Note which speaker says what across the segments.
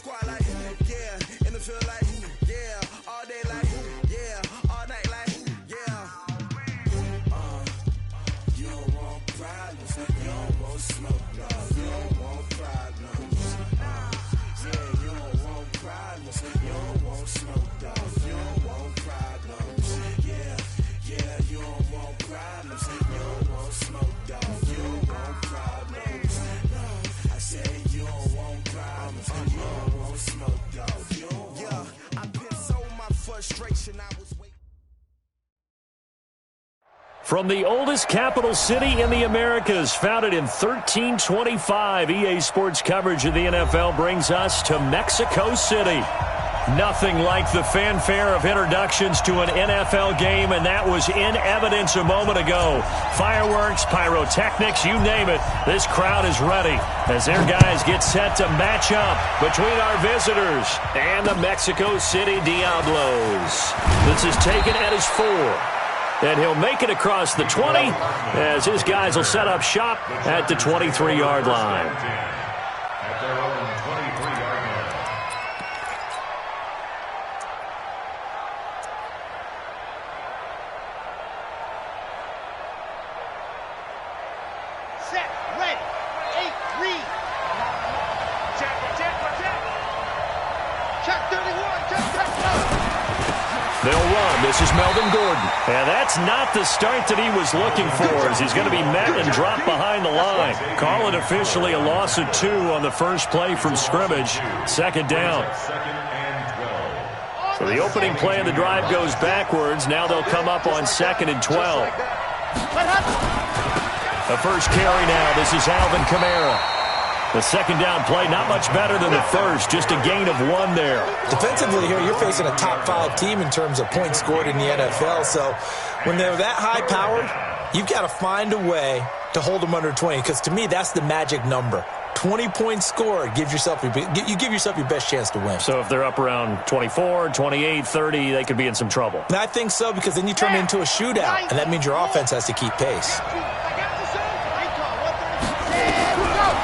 Speaker 1: squad like, yeah. In the field like, yeah. All day like, yeah. All night like, yeah. You don't want problems. You don't want smoke, dog. You don't want problems. Yeah, you don't want problems. You don't want smoke, dog. You don't want problems. Yeah, yeah, you don't want problems. You don't want smoke, dog. You don't want problems. No, I said you don't want problems. You don't want smoke, dog. You don't want. Yeah, I put so my frustration. I was waiting.
Speaker 2: From the oldest capital city in the Americas, founded in 1325, EA Sports coverage of the NFL brings us to Mexico City. Nothing like the fanfare of introductions to an NFL game, and that was in evidence a moment ago. Fireworks, pyrotechnics, you name it, this crowd is ready as their guys get set to match up between our visitors and the Mexico City Diablos. This is taken at his 4. And he'll make it across the 20 as his guys will set up shop at the 23-yard line.
Speaker 3: At their own 23-yard line.
Speaker 4: Set, ready, 8, read. Check. Check 31, check.
Speaker 2: They'll run. This is Melvin Gordon. And that's not the start that he was looking for, as he's going to be met and dropped behind the line. Call it officially a loss of 2 on the first play from scrimmage. Second down. So the opening play of the drive goes backwards. Now they'll come up on 2nd and 12. The first carry now. This is Alvin Kamara. The second down play, not much better than the first, just a gain of 1 there.
Speaker 5: Defensively here, you're facing a top 5 team in terms of points scored in the NFL. So when they're that high-powered, you've got to find a way to hold them under 20, because to me, that's the magic number. 20 points scored, you give yourself your best chance to win.
Speaker 2: So if they're up around 24, 28, 30, they could be in some trouble.
Speaker 5: And I think so, because then you turn it into a shootout, and that means your offense has to keep pace.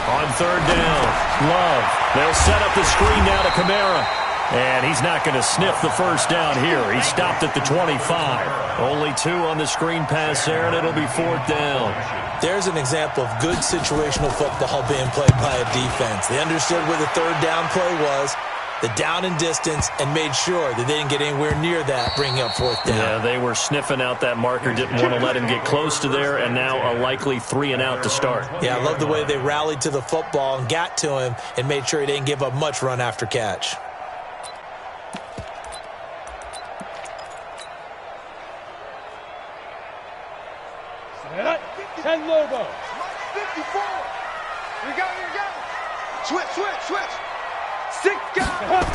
Speaker 2: On third down, Love. They'll set up the screen now to Kamara. And he's not going to sniff the first down here. He stopped at the 25. Only 2 on the screen pass there, and it'll be 4th down.
Speaker 5: There's an example of good situational football being played by a defense. They understood where the third down play was, the down and distance, and made sure that they didn't get anywhere near that, bringing up 4th down.
Speaker 2: Yeah, they were sniffing out that marker, didn't want to let him get close to there, and now a likely 3 and out to start.
Speaker 5: Yeah, I love the way they rallied to the football and got to him and made sure he didn't give up much run after catch.
Speaker 4: Ten Lobo. 54. We got. Switch. 6 guys.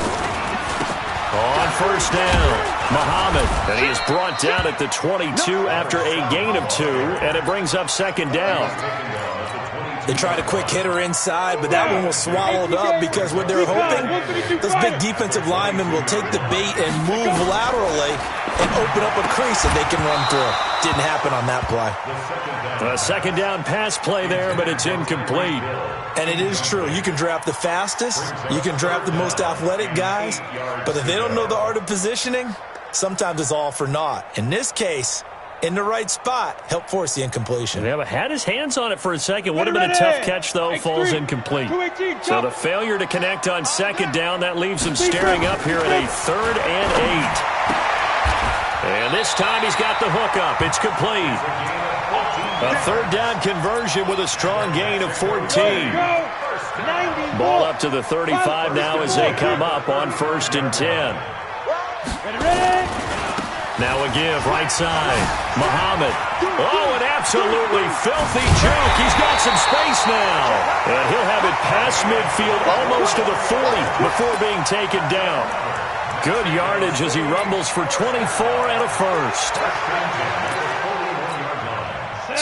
Speaker 2: On first down, Muhammad, and he is brought down at the 22 after a gain of 2, and it brings up 2nd down.
Speaker 5: They tried a quick hitter inside, but that one was swallowed up because what they're hoping, those big defensive linemen will take the bait and move laterally and open up a crease that they can run through. Didn't happen on that play.
Speaker 2: A 2nd down pass play there, but it's incomplete.
Speaker 5: And it is true. You can draft the fastest. You can draft the most athletic guys. But if they don't know the art of positioning, sometimes it's all for naught. In this case, in the right spot, help force the incompletion.
Speaker 2: Yeah, but had his hands on it for a second. Would have been a tough catch, though. Falls incomplete. So the failure to connect on 2nd down, that leaves him staring up here at a 3rd and 8. And this time he's got the hook up. It's complete. A 3rd down conversion with a strong gain of 14. Ball up to the 35 now as they come up on 1st and 10. Now a give, right side. Muhammad. Oh, an absolutely filthy juke. He's got some space now. And he'll have it past midfield almost to the 40 before being taken down. Good yardage as he rumbles for 24 and a first.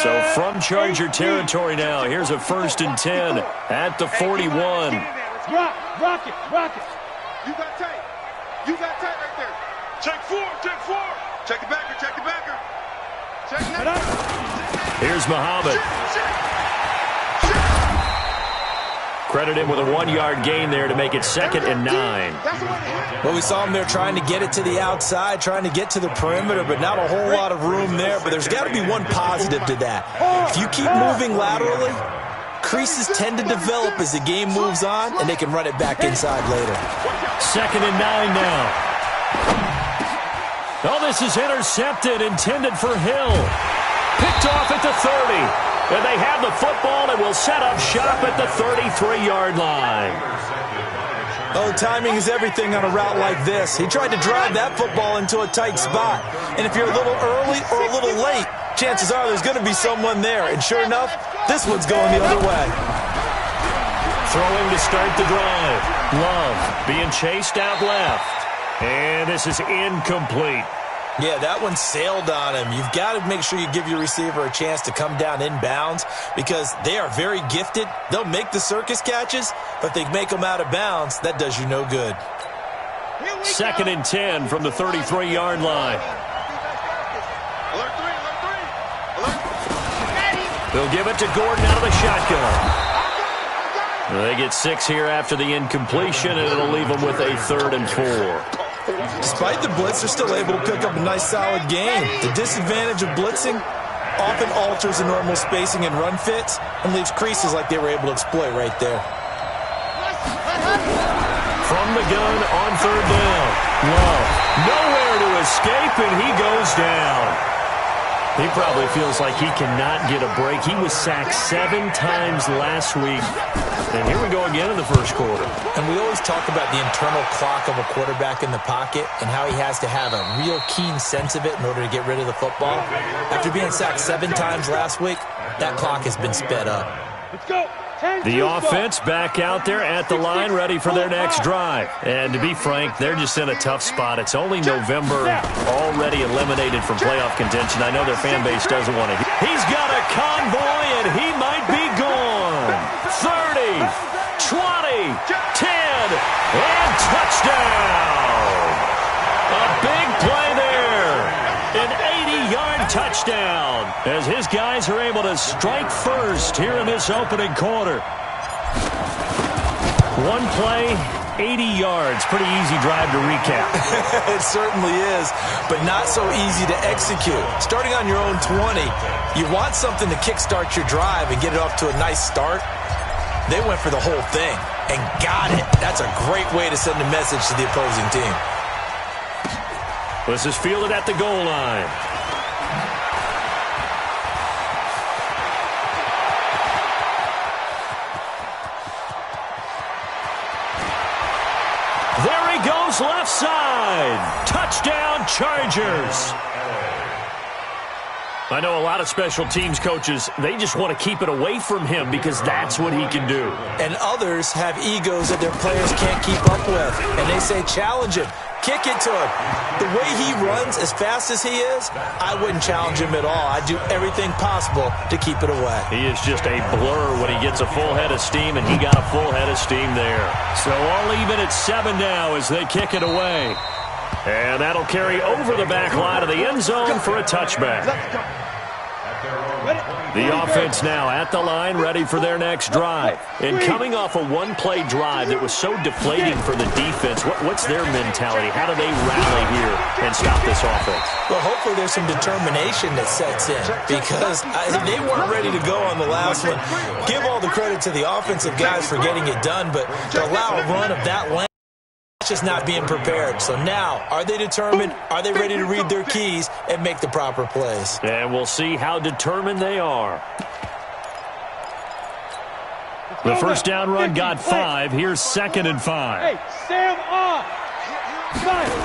Speaker 2: So from Charger territory now, here's a 1st and 10 at the 41.
Speaker 4: Rock it. You got tight. Right there. Check 4. Check the backer. Check that.
Speaker 2: Here's Muhammad. Credit him with a 1-yard gain there to make it 2nd and 9.
Speaker 5: Well, we saw him there trying to get it to the outside, trying to get to the perimeter, but not a whole lot of room there. But there's got to be one positive to that. If you keep moving laterally, creases tend to develop as the game moves on, and they can run it back inside later.
Speaker 2: 2nd and 9 now. Oh, this is intercepted, intended for Hill. Picked off at the 30. And they have the football and will set up shop at the 33-yard line.
Speaker 5: Oh, timing is everything on a route like this. He tried to drive that football into a tight spot. And if you're a little early or a little late, chances are there's going to be someone there. And sure enough, this one's going the other way.
Speaker 2: Throwing to start the drive. Love being chased out left. And this is incomplete.
Speaker 5: Yeah, that one sailed on him. You've got to make sure you give your receiver a chance to come down inbounds because they are very gifted. They'll make the circus catches, but if they make them out of bounds, that does you no good.
Speaker 2: 2nd and 10 from the 33-yard line. They'll give it to Gordon out of the shotgun. They get 6 here after the incompletion, and it'll leave them with a 3rd and 4.
Speaker 5: Despite the blitz, they're still able to pick up a nice, solid game. The disadvantage of blitzing often alters the normal spacing and run fits and leaves creases like they were able to exploit right there.
Speaker 2: From the gun on 3rd down. Love. Nowhere to escape, and he goes down. He probably feels like he cannot get a break. He was sacked 7 times last week. And here we go again in the first quarter.
Speaker 5: And we always talk about the internal clock of a quarterback in the pocket and how he has to have a real keen sense of it in order to get rid of the football. After being sacked 7 times last week, that clock has been sped up.
Speaker 4: Let's go.
Speaker 2: The offense back out there at the line, ready for their next drive. And to be frank, they're just in a tough spot. It's only November, already eliminated from playoff contention. I know their fan base doesn't want to. He's got a convoy, and he might be gone. 30, 20, 10, and touchdown. A big play there. An 80-yard touchdown as his guys are able to strike first here in this opening quarter. One play, 80 yards. Pretty easy drive to recap.
Speaker 5: It certainly is, but not so easy to execute. Starting on your own 20, you want something to kickstart your drive and get it off to a nice start. They went for the whole thing and got it. That's a great way to send a message to the opposing team.
Speaker 2: This is fielded at the goal line. There he goes, left side. Touchdown, Chargers. I know a lot of special teams coaches, they just want to keep it away from him because that's what he can do.
Speaker 5: And others have egos that their players can't keep up with. And they say, challenge him. Kick it to him. The way he runs as fast as he is, I wouldn't challenge him at all. I'd do everything possible to keep it away.
Speaker 2: He is just a blur when he gets a full head of steam, and he got a full head of steam there. So all even at 7 now as they kick it away. And that'll carry over the back line of the end zone for a touchback. The offense now at the line, ready for their next drive. And coming off a one-play drive that was so deflating for the defense, what's their mentality? How do they rally here and stop this offense?
Speaker 5: Well, hopefully there's some determination that sets in because they weren't ready to go on the last one. Give all the credit to the offensive guys for getting it done, but to allow a run of that length, just not being prepared. So now, are they determined? Are they ready to read their keys and make the proper plays?
Speaker 2: And we'll see how determined they are. The first down run got 5. Here's 2nd and 5.
Speaker 4: Hey, Sam off.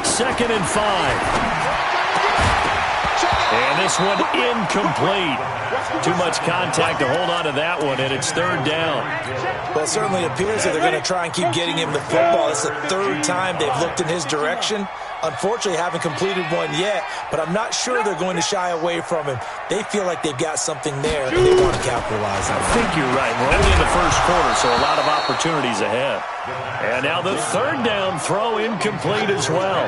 Speaker 2: 2nd and 5. And this one incomplete. Too much contact to hold on to that one, and it's 3rd down.
Speaker 5: Well, it certainly appears that they're going to try and keep getting him the football. It's the 3rd time they've looked in his direction, Unfortunately, haven't completed one yet, but I'm not sure they're going to shy away from him. They feel like they've got something there, and they want to capitalize on it.
Speaker 2: I think you're right. We're only in the first quarter, so a lot of opportunities ahead. And now the third down throw incomplete as well.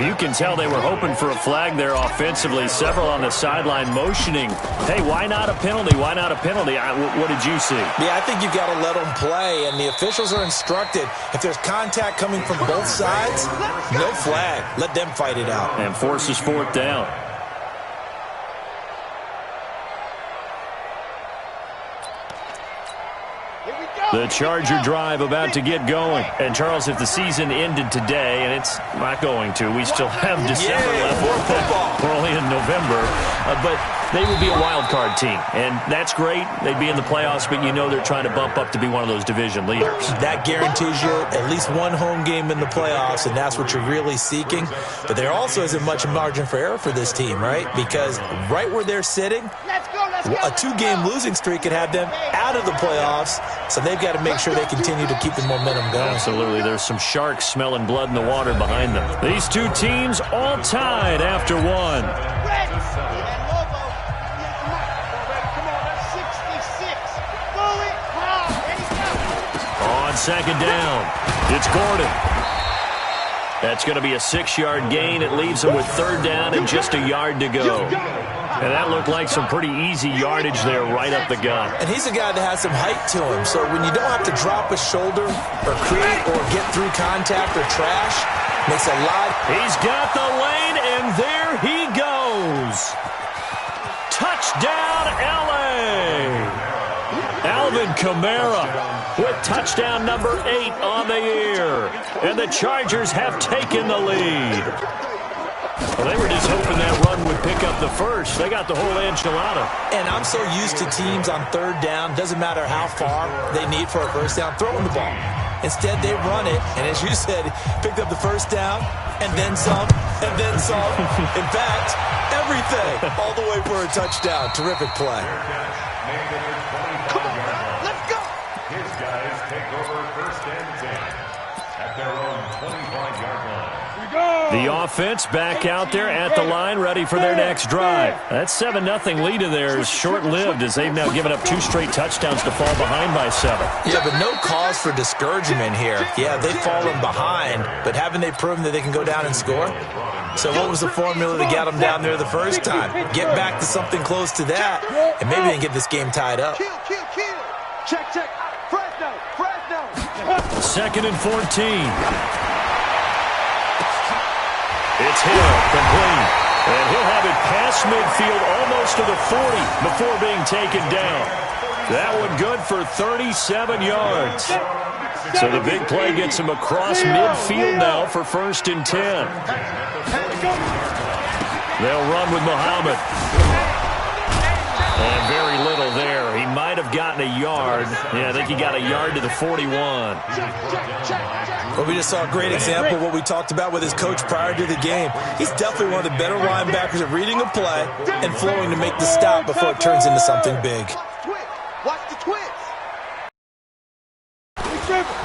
Speaker 2: You can tell they were hoping for a flag there offensively. Several on the sideline motioning, hey, why not a penalty? Why not a penalty? What did you see?
Speaker 5: Yeah, I think you've got to let them play, and the officials are instructed. If there's contact coming from both sides, no flag. Let them fight it out.
Speaker 2: And forces fourth down. The Charger drive about to get going. And, Charles, if the season ended today, and it's not going to, we still have December left. We're only in November. But they would be a wild card team. And that's great. They'd be in the playoffs, but you know they're trying to bump up to be one of those division leaders.
Speaker 5: That guarantees you at least one home game in the playoffs, and that's what you're really seeking. But there also isn't much margin for error for this team, right? Because right where they're sitting, a two-game losing streak could have them out of the playoffs, so they've got to make sure they continue to keep the momentum going.
Speaker 2: Absolutely. There's some sharks smelling blood in the water behind them. These two teams all tied after one. On second down, it's Gordon. That's going to be a 6-yard gain. It leaves them with third down and just a yard to go. And that looked like some pretty easy yardage there right up the gut.
Speaker 5: And he's a guy that has some height to him. So when you don't have to drop a shoulder or create or get through contact or trash, makes a lot.
Speaker 2: He's got the lane, and there he goes. Touchdown, L.A. Alvin Kamara with touchdown number 8 on the year. And the Chargers have taken the lead. Well, they were just hoping that run would pick up the first. They got the whole enchilada.
Speaker 5: And I'm so used to teams on third down, doesn't matter how far they need for a first down, throwing the ball. Instead, they run it, and as you said, picked up the first down, and then some, and then some. In fact, everything, all the way for a touchdown. Terrific play.
Speaker 4: Come on, let's go.
Speaker 3: His guys take over first and 10 at their own 25-yard line.
Speaker 2: The offense back out there at the line, ready for their next drive. That 7-0 lead of theirs is short-lived as they've now given up 2 straight touchdowns to fall behind by 7.
Speaker 5: Yeah, but no cause for discouragement here. Yeah, they've fallen behind, but haven't they proven that they can go down and score? So what was the formula to get them down there the first time? Get back to something close to that, and maybe they can get this game tied up.
Speaker 4: Kill. Check. Fresno.
Speaker 2: Second and 14. It's Hill, complete. And he'll have it past midfield almost to the 40 before being taken down. That one good for 37 yards. So the big play gets him across midfield now for first and 10. They'll run with Muhammad. And very little there. He might have gotten a yard. Yeah, I think he got a yard to the 41.
Speaker 5: Well, we just saw a great example of what we talked about with his coach prior to the game. He's definitely one of the better linebackers at reading a play and flowing to make the stop before it turns into something big.
Speaker 4: Watch the twist.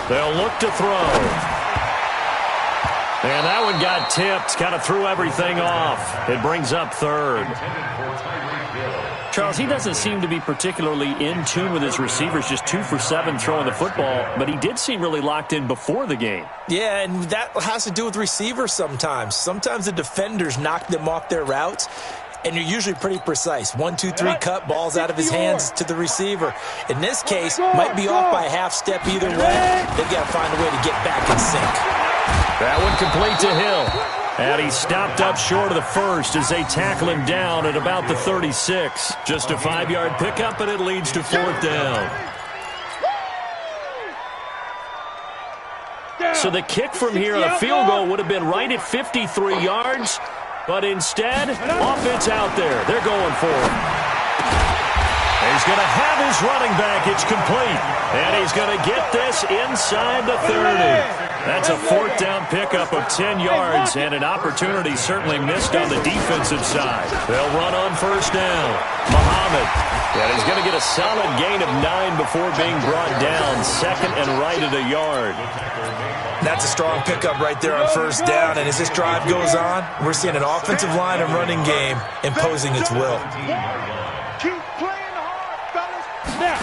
Speaker 2: They'll look to throw. And that one got tipped. Kind of threw everything off. It brings up third. Charles, he doesn't seem to be particularly in tune with his receivers, just 2 for 7 throwing the football, but he did seem really locked in before the game.
Speaker 5: Yeah, and that has to do with receivers sometimes. Sometimes the defenders knock them off their routes, and you're usually pretty precise. 1, 2, 3 cut, balls out of his hands to the receiver. In this case, might be off by a half step either way. They've got to find a way to get back in sync.
Speaker 2: That one complete to Hill. And he stopped up short of the first as they tackle him down at about the 36. Just a 5-yard pickup, and it leads to fourth down. So the kick from here, a field goal, would have been right at 53 yards. But instead, offense out there. They're going for it. He's going to have his running back. It's complete. And he's going to get this inside the 30. That's a fourth down pickup of 10 yards and an opportunity certainly missed on the defensive side. They'll run on first down. Muhammad. And he's going to get a solid gain of 9 before being brought down. Second and right at a yard.
Speaker 5: That's a strong pickup right there on first down, and as this drive goes on, we're seeing an offensive line and running game imposing its will.
Speaker 4: Keep playing hard, fellas. Now.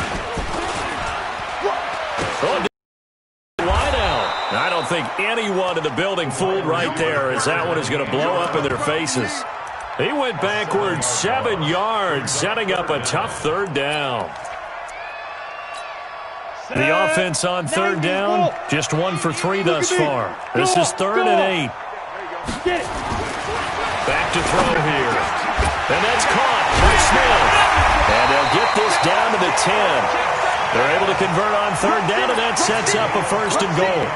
Speaker 2: Wide out. I don't think anyone in the building fooled right there, as that one is going to blow up in their faces. He went backwards 7 yards, setting up a tough third down. The offense on third down, just 1 for 3 thus far. This is 3rd and 8. Back to throw here. And that's caught by Smith. And they'll get this down to the 10. They're able to convert on third down, and that sets up a 1st and goal.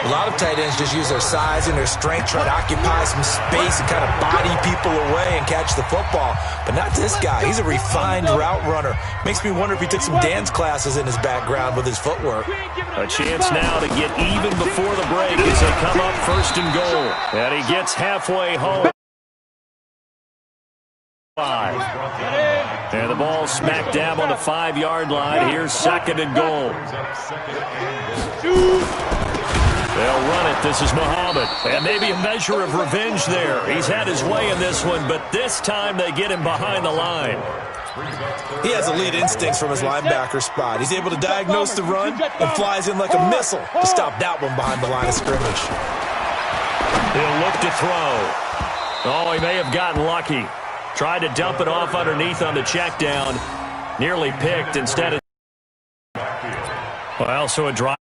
Speaker 5: A lot of tight ends just use their size and their strength, try to occupy some space and kind of body people away and catch the football. But not this guy. He's a refined route runner. Makes me wonder if he took some dance classes in his background with his footwork.
Speaker 2: A chance now to get even before the break as they come up 1st and goal. And he gets halfway home. 5. And the ball smack dab on the 5-yard line. Here's 2nd and goal. They'll run it. This is Muhammad. And maybe a measure of revenge there. He's had his way in this one, but this time they get him behind the line.
Speaker 5: He has elite instincts from his linebacker spot. He's able to diagnose the run and flies in like a missile to stop that one behind the line of scrimmage.
Speaker 2: He'll look to throw. Oh, he may have gotten lucky. Tried to dump it off underneath on the check down. Nearly picked instead of... Well, so a drive.